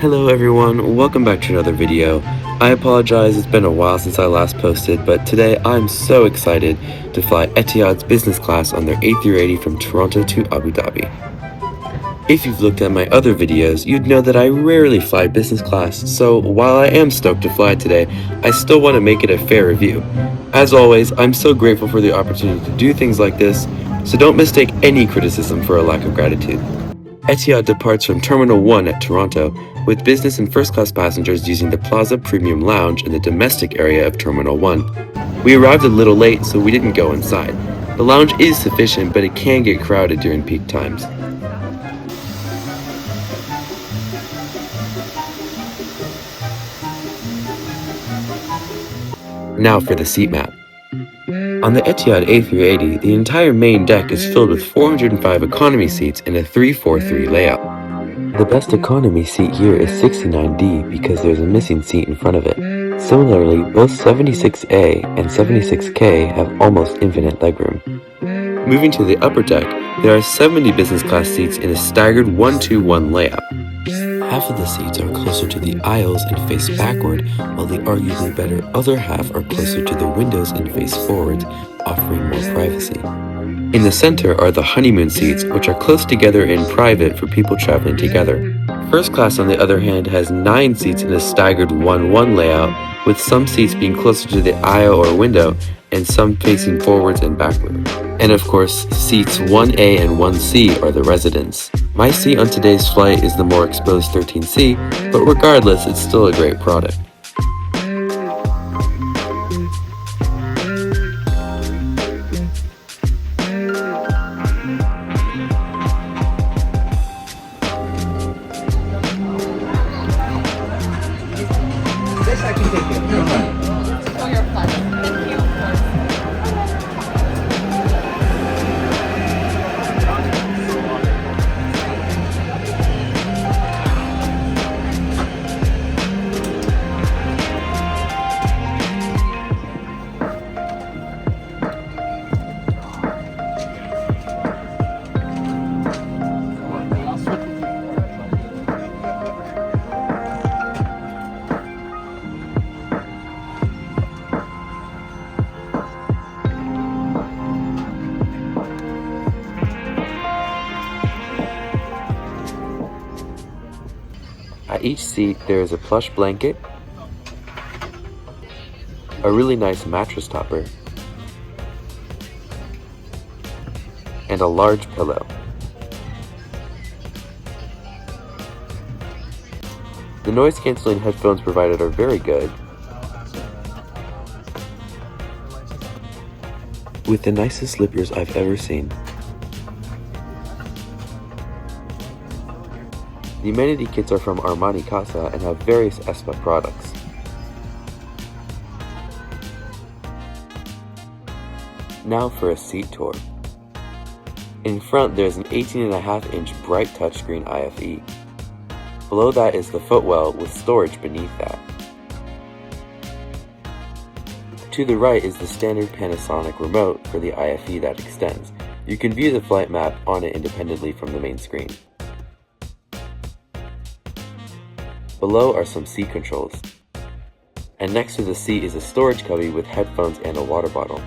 Hello everyone, welcome back to another video. I apologize, it's been a while since I last posted, but today I'm so excited to fly Etihad's business class on their A380 from Toronto to Abu Dhabi. If you've looked at my other videos, you'd know that I rarely fly business class, so while I am stoked to fly today, I still want to make it a fair review. As always, I'm so grateful for the opportunity to do things like this, so don't mistake any criticism for a lack of gratitude. Etihad departs from Terminal 1 at Toronto, with business and first-class passengers using the Plaza Premium Lounge in the domestic area of Terminal 1. We arrived a little late, so we didn't go inside. The lounge is sufficient, but it can get crowded during peak times. Now for the seat map. On the Etihad A380, the entire main deck is filled with 405 economy seats in a 3-4-3 layout. The best economy seat here is 69D because there's a missing seat in front of it. Similarly, both 76A and 76K have almost infinite legroom. Moving to the upper deck, there are 70 business class seats in a staggered 1-2-1 layout. Half of the seats are closer to the aisles and face backward, while the arguably better other half are closer to the windows and face forward, offering more privacy. In the center are the honeymoon seats, which are close together in private for people traveling together. First class, on the other hand, has 9 seats in a staggered 1-1 layout, with some seats being closer to the aisle or window, and some facing forwards and backward. And of course, seats 1A and 1C are the residents. My seat on today's flight is the more exposed 13C, but regardless, it's still a great product. This I can take it. For your pleasure. Thank you. At each seat, there is a plush blanket, a really nice mattress topper, and a large pillow. The noise-canceling headphones provided are very good, with the nicest slippers I've ever seen. The amenity kits are from Armani Casa and have various Espa products. Now for a seat tour. In front, there's an 18.5-inch bright touchscreen IFE. Below that is the footwell with storage beneath that. To the right is the standard Panasonic remote for the IFE that extends. You can view the flight map on it independently from the main screen. Below are some seat controls. And next to the seat is a storage cubby with headphones and a water bottle.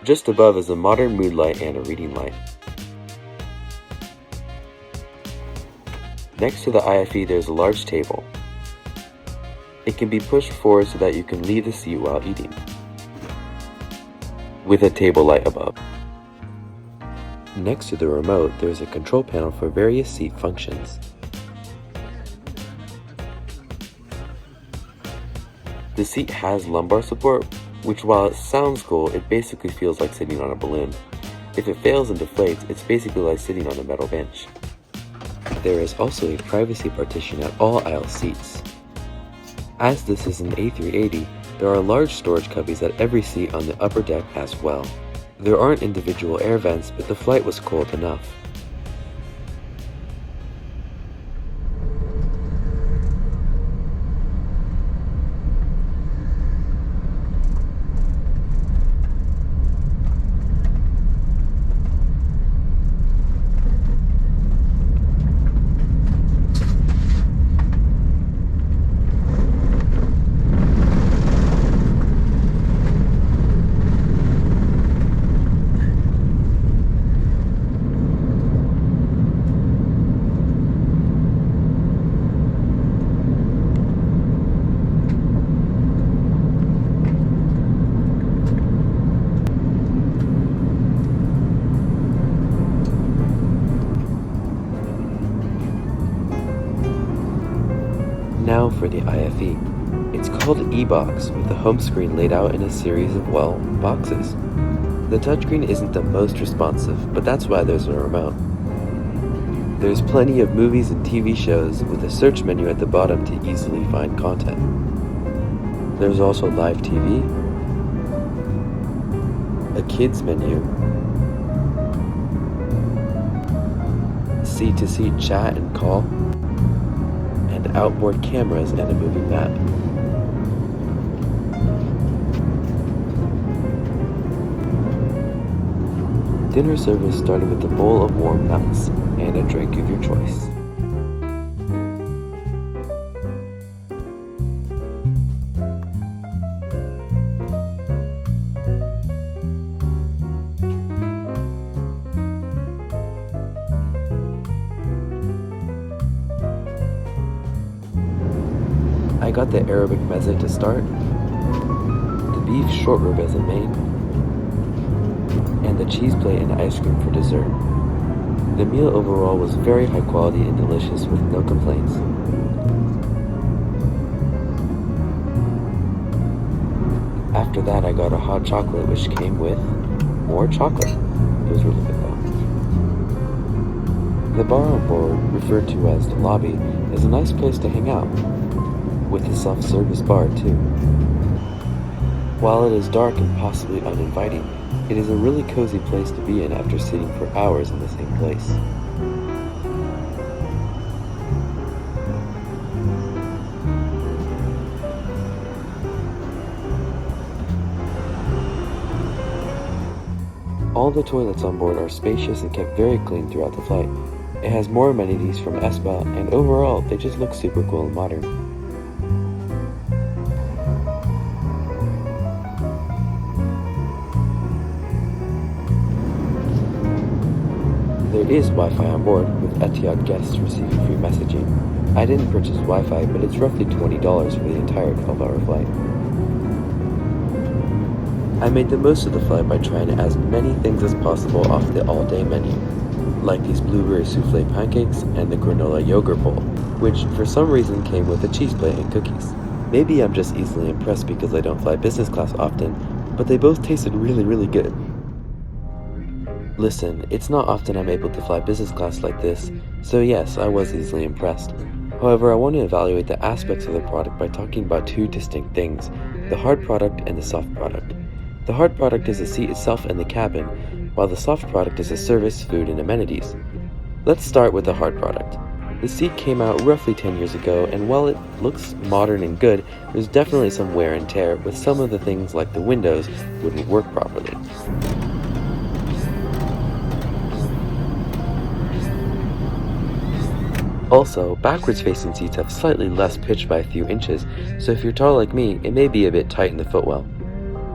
Just above is a modern mood light and a reading light. Next to the IFE, there's a large table. It can be pushed forward so that you can leave the seat while eating, with a table light above. Next to the remote, there is a control panel for various seat functions. The seat has lumbar support, which while it sounds cool, it basically feels like sitting on a balloon. If it fails and deflates, it's basically like sitting on a metal bench. There is also a privacy partition at all aisle seats. As this is an A380, there are large storage cubbies at every seat on the upper deck as well. There aren't individual air vents, but the flight was cold enough. Now for the IFE. It's called E-Box, with the home screen laid out in a series of, well, boxes. The touchscreen isn't the most responsive, but that's why there's a remote. There's plenty of movies and TV shows with a search menu at the bottom to easily find content. There's also live TV, a kids menu, seat-to-seat chat and call, and outboard cameras and a moving map. Dinner service started with a bowl of warm nuts and a drink of your choice. I got the Arabic meze to start, the beef short rib as a main, and the cheese plate and ice cream for dessert. The meal overall was very high quality and delicious with no complaints. After that, I got a hot chocolate which came with more chocolate. It was really good though. The bar on board, referred to as the lobby, is a nice place to hang out, with a self-service bar too. While it is dark and possibly uninviting, it is a really cozy place to be in after sitting for hours in the same place. All the toilets on board are spacious and kept very clean throughout the flight. It has more amenities from ESPA, and overall, they just look super cool and modern. There is Wi-Fi on board, with Etihad guests receiving free messaging. I didn't purchase Wi-Fi, but it's roughly $20 for the entire 12-hour flight. I made the most of the flight by trying as many things as possible off the all-day menu, like these blueberry souffle pancakes and the granola yogurt bowl, which for some reason came with a cheese plate and cookies. Maybe I'm just easily impressed because I don't fly business class often, but they both tasted really good. Listen, it's not often I'm able to fly business class like this, so yes, I was easily impressed. However, I want to evaluate the aspects of the product by talking about two distinct things, the hard product and the soft product. The hard product is the seat itself and the cabin, while the soft product is the service, food, and amenities. Let's start with the hard product. The seat came out roughly 10 years ago, and while it looks modern and good, there's definitely some wear and tear, with some of the things like the windows wouldn't work properly. Also, backwards-facing seats have slightly less pitch by a few inches, so if you're tall like me, it may be a bit tight in the footwell.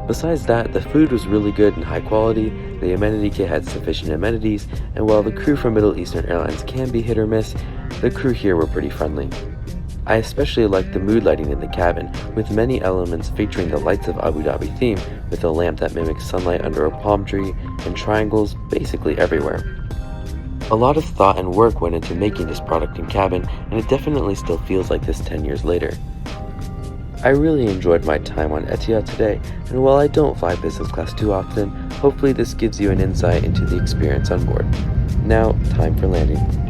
Besides that, the food was really good and high quality, the amenity kit had sufficient amenities, and while the crew from Middle Eastern Airlines can be hit or miss, the crew here were pretty friendly. I especially liked the mood lighting in the cabin, with many elements featuring the Lights of Abu Dhabi theme, with a lamp that mimics sunlight under a palm tree, and triangles basically everywhere. A lot of thought and work went into making this product and cabin, and it definitely still feels like this 10 years later. I really enjoyed my time on Etihad today, and while I don't fly business class too often, hopefully this gives you an insight into the experience on board. Now, time for landing.